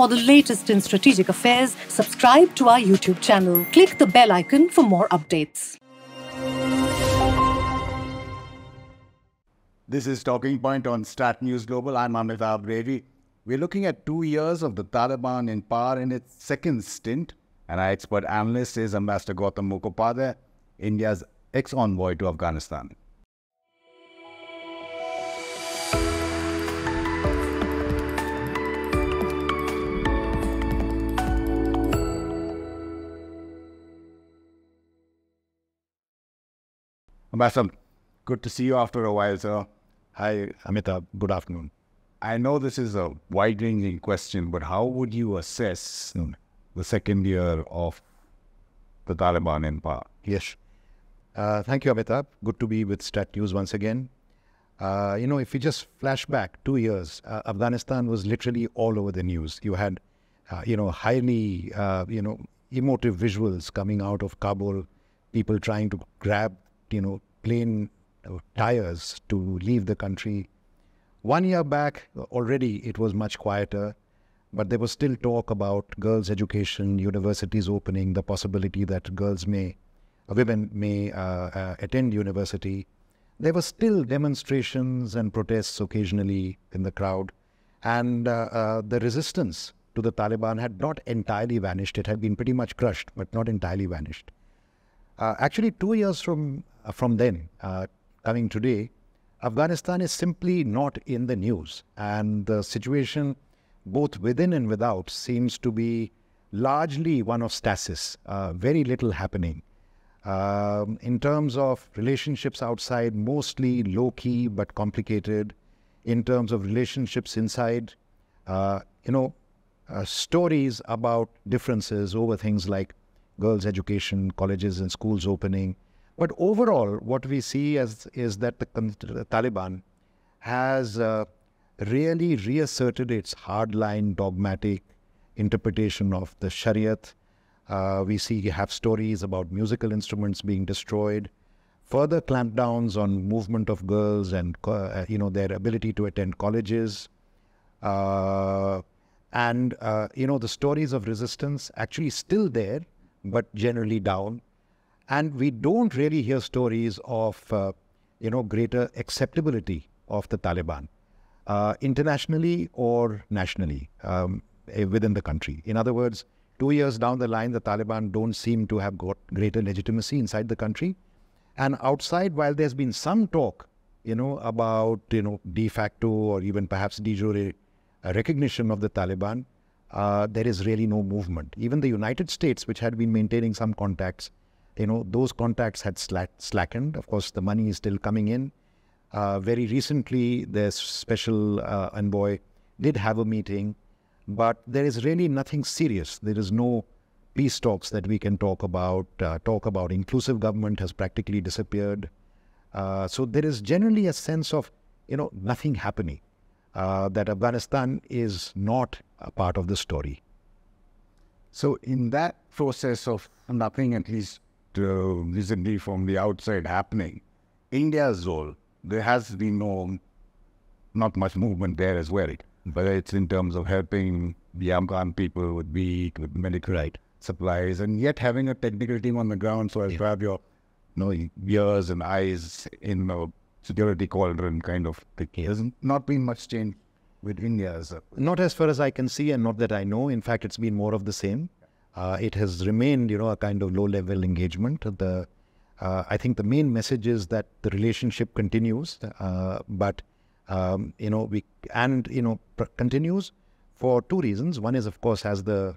For the latest in strategic affairs, subscribe to our YouTube channel. Click the bell icon for more updates. This is Talking Point on StratNews Global. I'm Amitabh, Revi. We're looking at 2 years of the Taliban in power in its second stint. And our expert analyst is Ambassador Gautam Mukhopadhaya, India's ex-envoy to Afghanistan. Ambassador, good to see you after a while, sir. Hi, Amitabh. Good afternoon. I know this is a wide-ranging question, but how would you assess the second year of the Taliban in power? Yes. Thank you, Amitabh. Good to be with StratNews once again. If we just flash back 2 years, Afghanistan was literally all over the news. You had, highly, emotive visuals coming out of Kabul, people trying to grab, plane tires to leave the country. 1 year back, already it was much quieter, but there was still talk about girls' education, universities opening, the possibility that women may attend university. There were still demonstrations and protests occasionally in the crowd, and the resistance to the Taliban had not entirely vanished. It had been pretty much crushed, but not entirely vanished. Actually, 2 years from then, coming today, Afghanistan is simply not in the news, and the situation both within and without seems to be largely one of stasis, very little happening. In terms of relationships outside, mostly low-key but complicated. In terms of relationships inside, stories about differences over things like girls' education, colleges and schools opening. But overall, what we see is that the Taliban has really reasserted its hardline, dogmatic interpretation of the Shariat. We have stories about musical instruments being destroyed, further clampdowns on movement of girls and their ability to attend colleges, the stories of resistance actually still there, but generally down. And we don't really hear stories of, greater acceptability of the Taliban, internationally or nationally, within the country. In other words, 2 years down the line, the Taliban don't seem to have got greater legitimacy inside the country. And outside, while there's been some talk, about, de facto or even perhaps de jure recognition of the Taliban, there is really no movement. Even the United States, which had been maintaining some contacts, those contacts had slackened. Of course, the money is still coming in. Very recently, the special envoy did have a meeting, but there is really nothing serious. There is no peace talks that we can talk about. Inclusive government has practically disappeared. So there is generally a sense of, nothing happening, that Afghanistan is not a part of the story. So in that process of nothing, at least recently from the outside happening, India's role, there has been not much movement there as well, whether it's in terms of helping the Afghan people with medical supplies, and yet having a technical team on the ground so as to have your ears and eyes in a security cauldron kind of thing. There's not been much change with India. Not as far as I can see, and not that I know. In fact, it's been more of the same. It has remained, a kind of low-level engagement. I think the main message is that the relationship continues, continues for two reasons. One is, of course, as the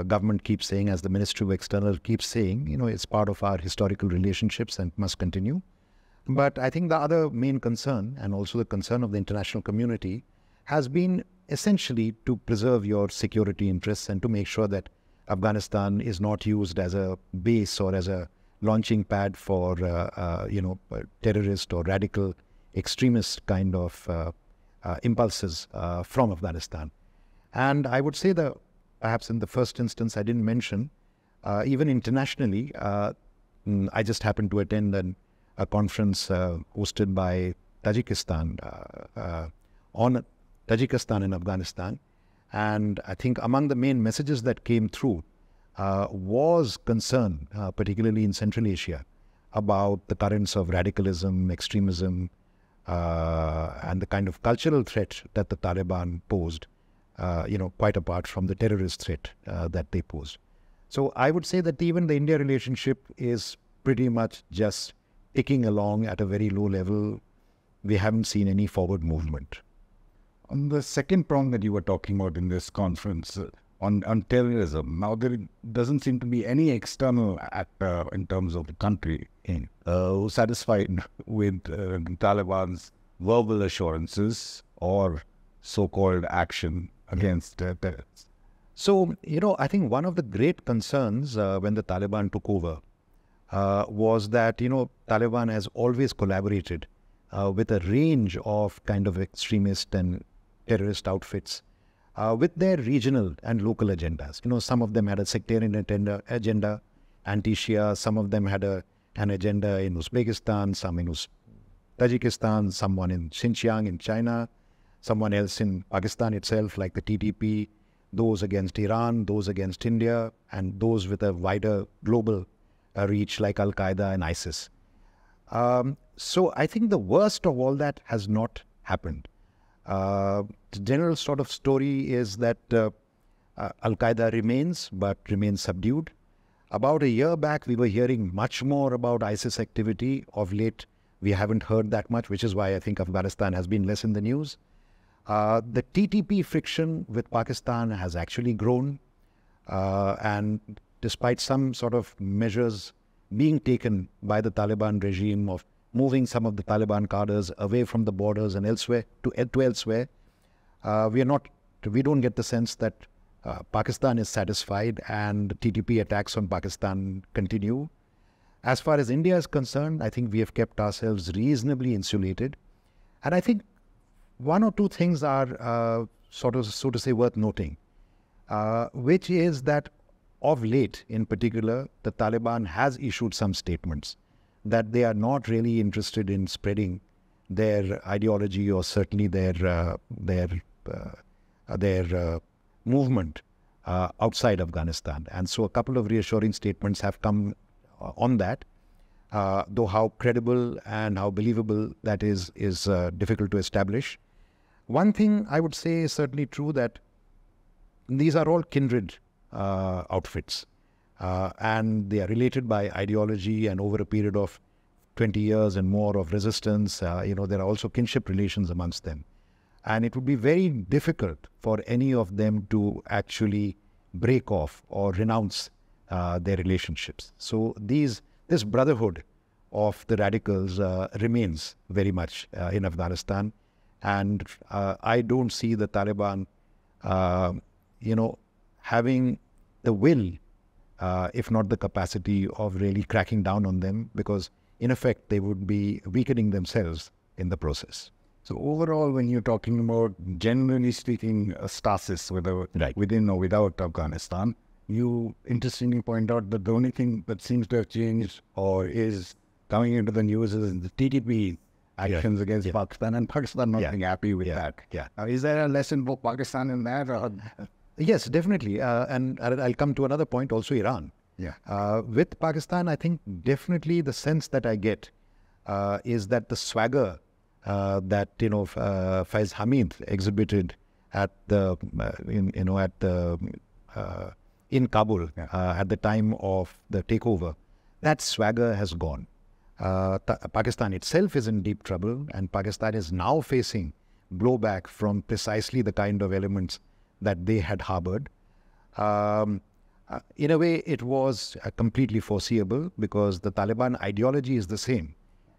government keeps saying, as the Ministry of External keeps saying, it's part of our historical relationships and must continue. But I think the other main concern, and also the concern of the international community, has been essentially to preserve your security interests and to make sure that Afghanistan is not used as a base or as a launching pad for, terrorist or radical extremist kind of impulses from Afghanistan. And I would say that perhaps in the first instance I didn't mention, even internationally, I just happened to attend a conference hosted by Tajikistan on Tajikistan and Afghanistan. And I think among the main messages that came through was concern, particularly in Central Asia, about the currents of radicalism, extremism, and the kind of cultural threat that the Taliban posed, quite apart from the terrorist threat that they posed. So I would say that even the India relationship is pretty much just ticking along at a very low level. We haven't seen any forward movement. On the second prong that you were talking about in this conference, on terrorism, now there doesn't seem to be any external actor in terms of the country who's satisfied with the Taliban's verbal assurances or so-called action against terrorists. So, I think one of the great concerns when the Taliban took over was that, Taliban has always collaborated with a range of kind of extremist and terrorist outfits with their regional and local agendas. Some of them had a sectarian agenda, anti-Shia. Some of them had an agenda in Uzbekistan, some in Tajikistan, someone in Xinjiang in China, someone else in Pakistan itself, like the TTP, those against Iran, those against India, and those with a wider global reach like Al-Qaeda and ISIS. So I think the worst of all that has not happened. The general sort of story is that Al-Qaeda remains, but remains subdued. About a year back, we were hearing much more about ISIS activity. Of late, we haven't heard that much, which is why I think Afghanistan has been less in the news. The TTP friction with Pakistan has actually grown. And despite some sort of measures being taken by the Taliban regime of moving some of the Taliban cadres away from the borders and elsewhere to elsewhere, we don't get the sense that Pakistan is satisfied and TTP attacks on Pakistan continue. As far as India is concerned, I think we have kept ourselves reasonably insulated. And I think one or two things are so to say, worth noting, which is that of late, in particular, the Taliban has issued some statements that they are not really interested in spreading their ideology or certainly their movement outside Afghanistan. And so a couple of reassuring statements have come on that, though how credible and how believable that is difficult to establish. One thing I would say is certainly true, that these are all kindred outfits, and they are related by ideology, and over a period of 20 years and more of resistance, there are also kinship relations amongst them. And it would be very difficult for any of them to actually break off or renounce their relationships. So this brotherhood of the radicals remains very much in Afghanistan. And I don't see the Taliban, having the will, if not the capacity, of really cracking down on them, because in effect they would be weakening themselves in the process. So overall, when you're talking about, generally speaking, a stasis, whether within or without Afghanistan, you interestingly point out that the only thing that seems to have changed or is coming into the news is the TTP actions against Pakistan, and Pakistan not being happy with that. Is there a lesson for Pakistan in that? Or? Yes, definitely. And I'll come to another point, also Iran. With Pakistan, I think definitely the sense that I get is that the swagger that Faiz Hameed exhibited in Kabul at the time of the takeover, that swagger has gone. Pakistan itself is in deep trouble, and Pakistan is now facing blowback from precisely the kind of elements that they had harbored. In a way, it was completely foreseeable, because the Taliban ideology is the same.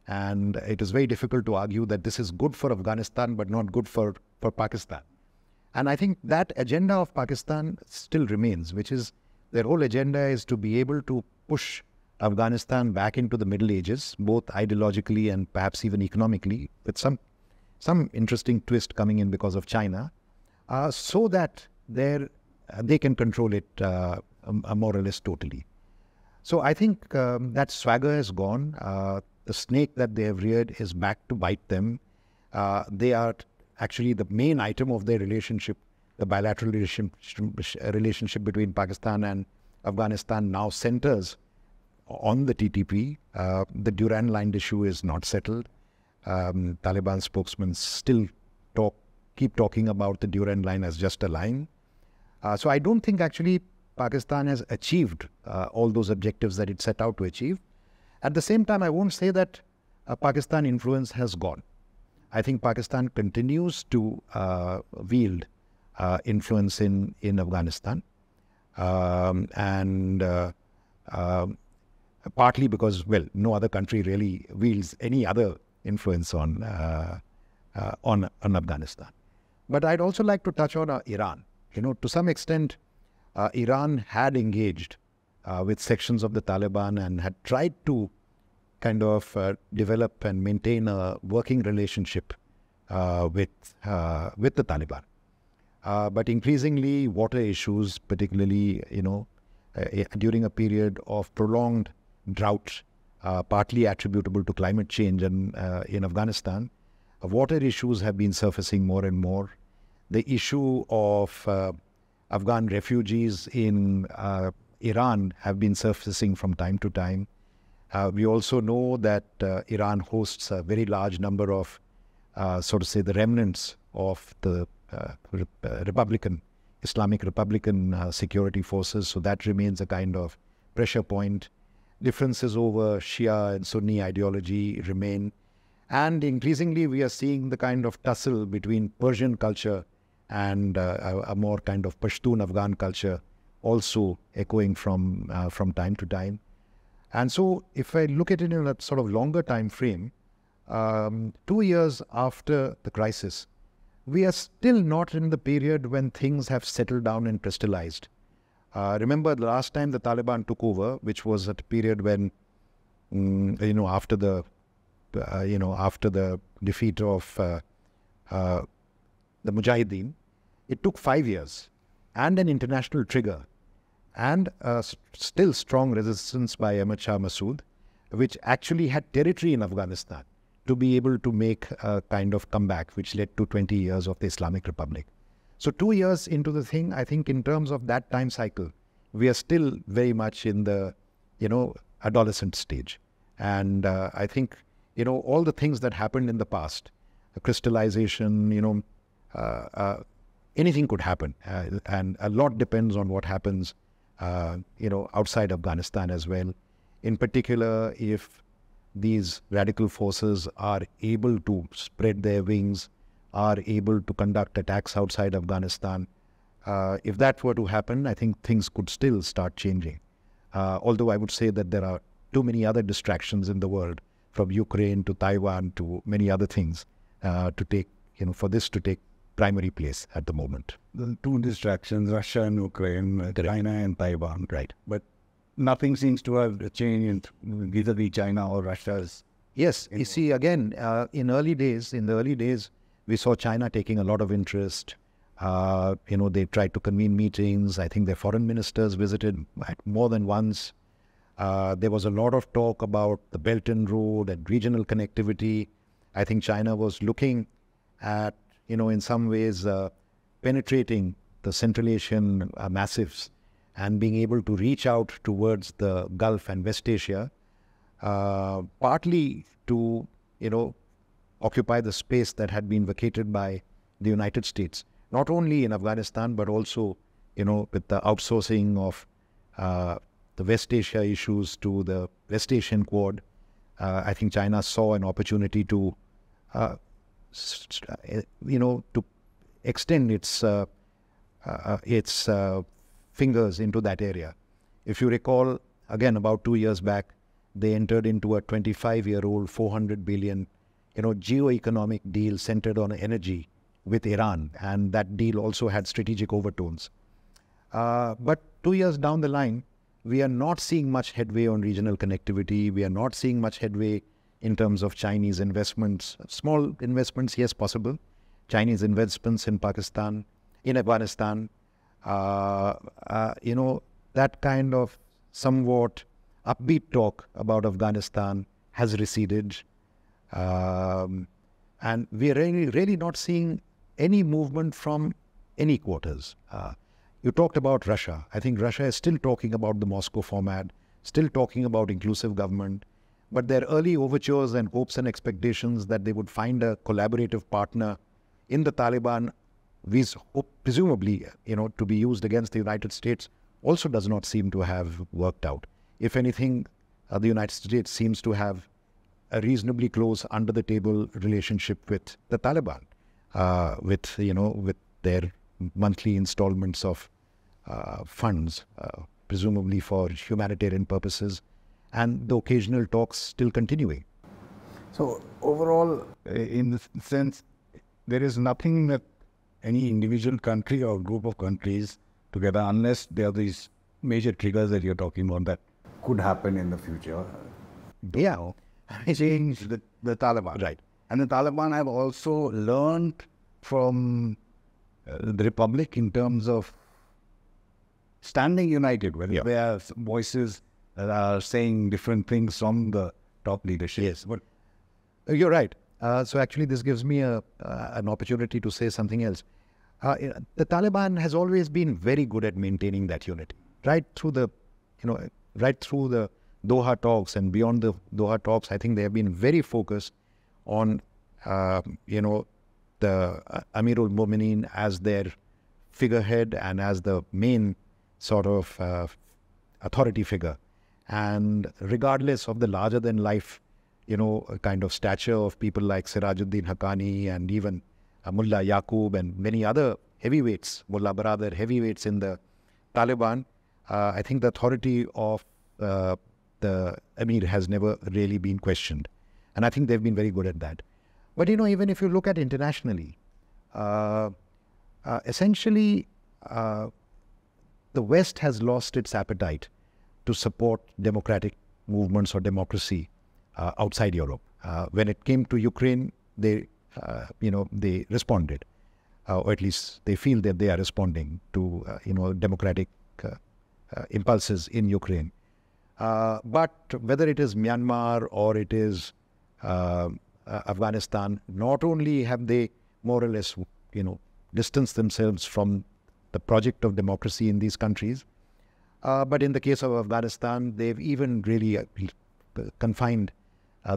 And it is very difficult to argue that this is good for Afghanistan, but not good for Pakistan. And I think that agenda of Pakistan still remains, which is their whole agenda is to be able to push Afghanistan back into the Middle Ages, both ideologically and perhaps even economically, with some interesting twist coming in because of China, so that they can control it more or less totally. So I think that swagger has gone. The snake that they have reared is back to bite them. They are actually the main item of their relationship, the bilateral relationship between Pakistan and Afghanistan now centers on the TTP. The Durand Line issue is not settled. Taliban spokesmen still keep talking about the Durand Line as just a line. So I don't think actually Pakistan has achieved all those objectives that it set out to achieve. At the same time, I won't say that Pakistan influence has gone. I think Pakistan continues to wield influence in Afghanistan, and partly because, well, no other country really wields any other influence on Afghanistan. But I'd also like to touch on Iran. To some extent, Iran had engaged with sections of the Taliban and had tried to kind of develop and maintain a working relationship with the Taliban. But increasingly, water issues, particularly, during a period of prolonged drought, partly attributable to climate change and in Afghanistan, water issues have been surfacing more and more. The issue of Afghan refugees in Iran have been surfacing from time to time. We also know that Iran hosts a very large number of, so to say, the remnants of the Islamic Republican security forces. So that remains a kind of pressure point. Differences over Shia and Sunni ideology remain. And increasingly, we are seeing the kind of tussle between Persian culture and a more kind of Pashtun Afghan culture also echoing from time to time. And so if I look at it in a sort of longer time frame, 2 years after the crisis, we are still not in the period when things have settled down and crystallized. Remember the last time the Taliban took over, which was at a period when, after the defeat of the Mujahideen, it took 5 years and an international trigger and still strong resistance by Ahmad Shah Massoud, which actually had territory in Afghanistan, to be able to make a kind of comeback, which led to 20 years of the Islamic Republic. So 2 years into the thing, I think in terms of that time cycle, we are still very much in the, adolescent stage. And I think, all the things that happened in the past, the crystallization, anything could happen. And a lot depends on what happens, outside Afghanistan as well. In particular, if these radical forces are able to spread their wings, are able to conduct attacks outside Afghanistan. If that were to happen, I think things could still start changing. Although I would say that there are too many other distractions in the world, from Ukraine to Taiwan to many other things, to take, for this to take primary place at the moment. The two distractions, Russia and Ukraine, China and Taiwan. Right. But nothing seems to have changed vis-a-vis China or Russia's. Yes, you see, again, in the early days, we saw China taking a lot of interest. They tried to convene meetings. I think their foreign ministers visited more than once. There was a lot of talk about the Belt and Road and regional connectivity. I think China was looking at, in some ways, penetrating the Central Asian massifs and being able to reach out towards the Gulf and West Asia, partly to, occupy the space that had been vacated by the United States, not only in Afghanistan, but also, with the outsourcing of the West Asia issues to the West Asian Quad. I think China saw an opportunity to, to extend its fingers into that area. If you recall, again, about 2 years back, they entered into a 25-year-old, 400 billion, geo-economic deal centered on energy with Iran, and that deal also had strategic overtones. But 2 years down the line, we are not seeing much headway on regional connectivity. We are not seeing much headway in terms of Chinese investments. Small investments, yes, possible. Chinese investments in Pakistan, in Afghanistan. That kind of somewhat upbeat talk about Afghanistan has receded. And we are really not seeing any movement from any quarters. You talked about Russia. I think Russia is still talking about the Moscow format, still talking about inclusive government, but their early overtures and hopes and expectations that they would find a collaborative partner in the Taliban, presumably, to be used against the United States, also does not seem to have worked out. If anything, the United States seems to have a reasonably close under-the-table relationship with the Taliban, with their monthly installments of funds, presumably for humanitarian purposes, and the occasional talks still continuing. So overall, in the sense, there is nothing that any individual country or group of countries together, unless there are these major triggers that you're talking about that could happen in the future. Yeah. Change the Taliban. Right. And the Taliban have also learned from the Republic in terms of standing united, whether there are voices that are saying different things from the top leadership. Yes. But you're right. So actually this gives me an opportunity to say something else. The Taliban has always been very good at maintaining that unity, right through the Doha talks and beyond the Doha talks. I think they have been very focused on, the Amirul Mu'mineen as their figurehead and as the main sort of authority figure. And regardless of the larger than life, kind of stature of people like Sirajuddin Haqqani and even Mullah Yaqub and many other heavyweights, Mullah Baradar, heavyweights in the Taliban, I think the authority of the Amir has never really been questioned. And I think they've been very good at that. But, even if you look at internationally, essentially, the West has lost its appetite to support democratic movements or democracy outside Europe. When it came to Ukraine, they responded, or at least they feel that they are responding to, democratic impulses in Ukraine. But whether it is Myanmar or it is Afghanistan, not only have they more or less, distanced themselves from the project of democracy in these countries, but in the case of Afghanistan, they've even really confined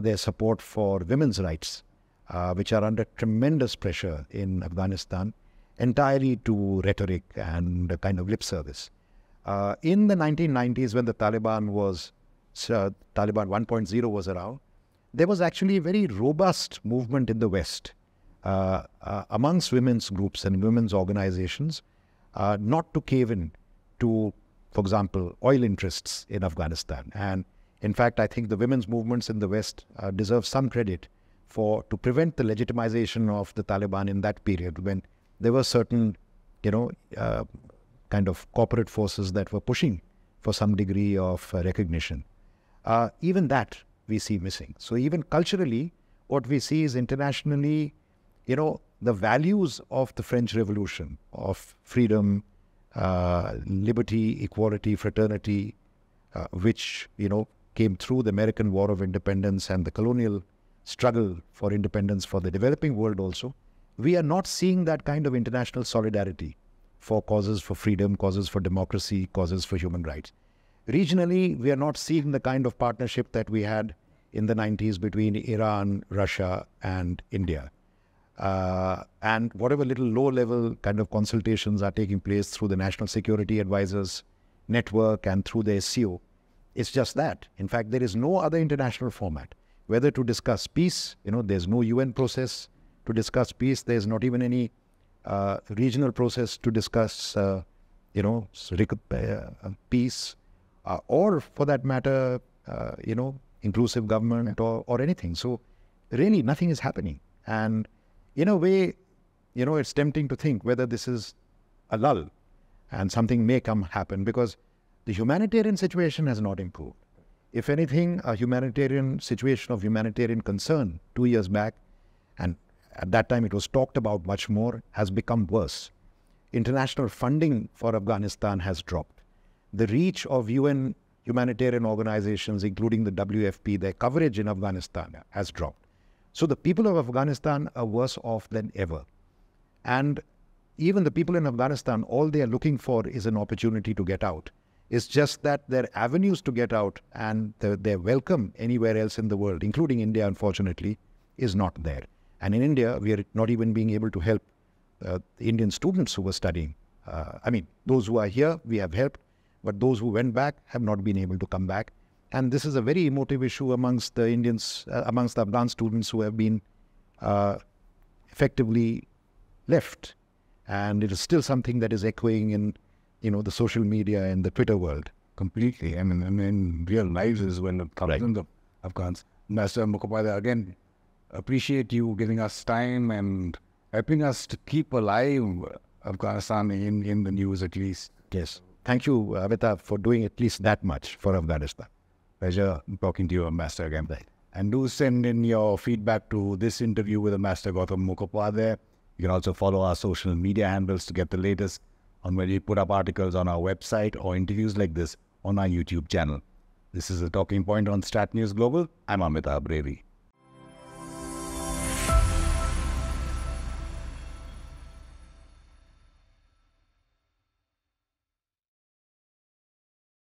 their support for women's rights, which are under tremendous pressure in Afghanistan, entirely to rhetoric and a kind of lip service. In the 1990s, when the Taliban 1.0 was around, there was actually a very robust movement in the West amongst women's groups and women's organizations not to cave in to, for example, oil interests in Afghanistan. And in fact, I think the women's movements in the West deserve some credit to prevent the legitimization of the Taliban in that period when there were certain, kind of corporate forces that were pushing for some degree of recognition. Even that we see missing. So even culturally, what we see is internationally, the values of the French Revolution, of freedom, liberty, equality, fraternity, which, came through the American War of Independence and the colonial struggle for independence for the developing world also, we are not seeing that kind of international solidarity for causes for freedom, causes for democracy, causes for human rights. Regionally, we are not seeing the kind of partnership that we had in the 90s between Iran, Russia, and India. And whatever little low-level kind of consultations are taking place through the National Security Advisors Network and through the SCO, it's just that. In fact, there is no other international format, whether to discuss peace, there's no UN process to discuss peace, there's not even any regional process to discuss, peace, or for that matter, inclusive government or anything. So really nothing is happening. And in a way, it's tempting to think whether this is a lull and something may happen because the humanitarian situation has not improved. If anything, a humanitarian situation of humanitarian concern 2 years back, and at that time it was talked about much more, has become worse. International funding for Afghanistan has dropped. The reach of UN humanitarian organizations, including the WFP, their coverage in Afghanistan has dropped. So the people of Afghanistan are worse off than ever. And even the people in Afghanistan, all they are looking for is an opportunity to get out. It's just that their avenues to get out and their welcome anywhere else in the world, including India, unfortunately, is not there. And in India, we are not even being able to help the Indian students who were studying. Those who are here, we have helped, but those who went back have not been able to come back. And this is a very emotive issue amongst the Indians, amongst the Afghan students who have been effectively left. And it is still something that is echoing in, the social media and the Twitter world. Completely. I mean, real lives is when it comes in the Afghans. Master Mukhopadhaya, again, appreciate you giving us time and helping us to keep alive Afghanistan in the news at least. Yes. Thank you, Amitabh, for doing at least that much for Afghanistan. Pleasure talking to you, Master, again. Right. And do send in your feedback to this interview with the Master Gautam Mukhopadhaya. You can also follow our social media handles to get the latest on where we put up articles on our website or interviews like this on our YouTube channel. This is a Talking Point on StratNews Global. I'm Amitabh Revi.